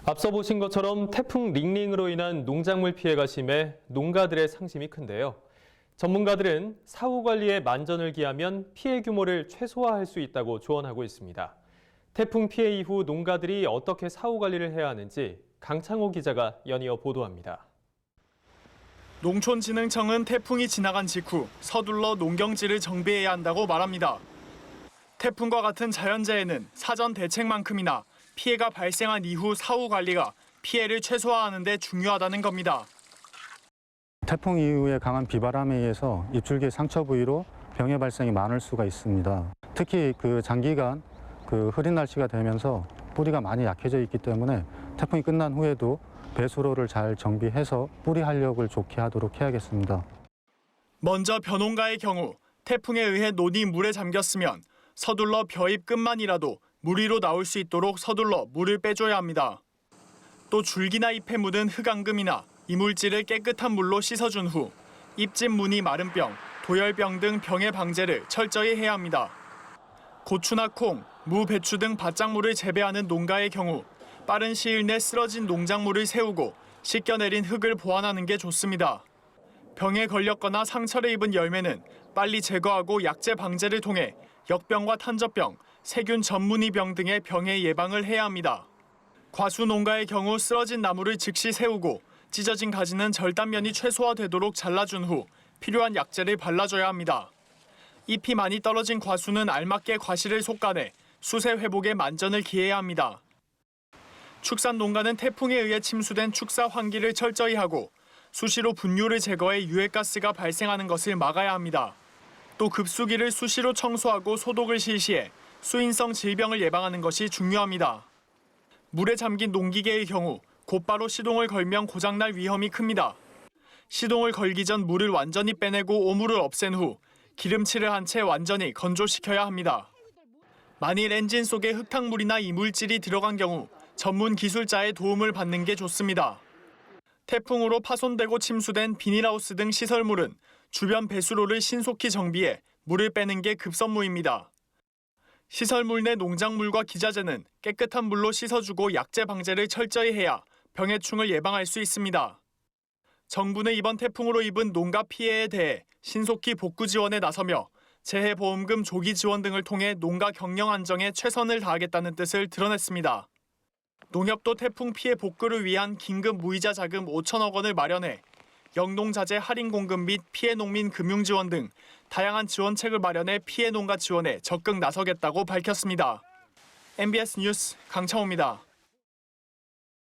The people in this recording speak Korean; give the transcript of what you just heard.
앞서 보신 것처럼 태풍 링링으로 인한 농작물 피해가 심해 농가들의 상심이 큰데요. 전문가들은 사후 관리에 만전을 기하면 피해 규모를 최소화할 수 있다고 조언하고 있습니다. 태풍 피해 이후 농가들이 어떻게 사후 관리를 해야 하는지 강창호 기자가 연이어 보도합니다. 농촌진흥청은 태풍이 지나간 직후 서둘러 농경지를 정비해야 한다고 말합니다. 태풍과 같은 자연재해는 사전 대책만큼이나 피해가 발생한 이후 사후 관리가 피해를 최소화하는 데 중요하다는 겁니다. 태풍 이후에 강한 비바람에 의해서 잎줄기 상처 부위로 병의 발생이 많을 수가 있습니다. 특히 장기간 흐린 날씨가 되면서 뿌리가 많이 약해져 있기 때문에 태풍이 끝난 후에도 배수로를 잘 정비해서 뿌리 활력을 좋게 하도록 해야겠습니다. 먼저 벼농가의 경우 태풍에 의해 논이 물에 잠겼으면 서둘러 벼잎 끝만이라도 물 위로 나올 수 있도록 서둘러 물을 빼줘야 합니다. 또 줄기나 잎에 묻은 흙앙금이나 이물질을 깨끗한 물로 씻어준 후 잎집 무늬 마른병, 도열병 등 병의 방제를 철저히 해야 합니다. 고추나 콩, 무, 배추 등 밭작물을 재배하는 농가의 경우 빠른 시일 내 쓰러진 농작물을 세우고 씻겨내린 흙을 보완하는 게 좋습니다. 병에 걸렸거나 상처를 입은 열매는 빨리 제거하고 약제 방제를 통해 역병과 탄저병, 세균 전문이병 등의 병의 예방을 해야 합니다. 과수 농가의 경우 쓰러진 나무를 즉시 세우고 찢어진 가지는 절단면이 최소화되도록 잘라준 후 필요한 약재를 발라줘야 합니다. 잎이 많이 떨어진 과수는 알맞게 과실을 솎아내 수세 회복에 만전을 기해야 합니다. 축산 농가는 태풍에 의해 침수된 축사 환기를 철저히 하고 수시로 분뇨를 제거해 유해가스가 발생하는 것을 막아야 합니다. 또 급수기를 수시로 청소하고 소독을 실시해 수인성 질병을 예방하는 것이 중요합니다. 물에 잠긴 농기계의 경우 곧바로 시동을 걸면 고장날 위험이 큽니다. 시동을 걸기 전 물을 완전히 빼내고 오물을 없앤 후 기름칠을 한 채 완전히 건조시켜야 합니다. 만일 엔진 속에 흙탕물이나 이물질이 들어간 경우 전문 기술자의 도움을 받는 게 좋습니다. 태풍으로 파손되고 침수된 비닐하우스 등 시설물은 주변 배수로를 신속히 정비해 물을 빼는 게 급선무입니다. 시설물 내 농작물과 기자재는 깨끗한 물로 씻어주고 약재 방제를 철저히 해야 병해충을 예방할 수 있습니다. 정부는 이번 태풍으로 입은 농가 피해에 대해 신속히 복구 지원에 나서며 재해보험금 조기 지원 등을 통해 농가 경영 안정에 최선을 다하겠다는 뜻을 드러냈습니다. 농협도 태풍 피해 복구를 위한 긴급 무이자 자금 5천억 원을 마련해 영농자재 할인 공급 및 피해 농민 금융 지원 등 다양한 지원책을 마련해 피해 농가 지원에 적극 나서겠다고 밝혔습니다. MBS 뉴스 강창호입니다.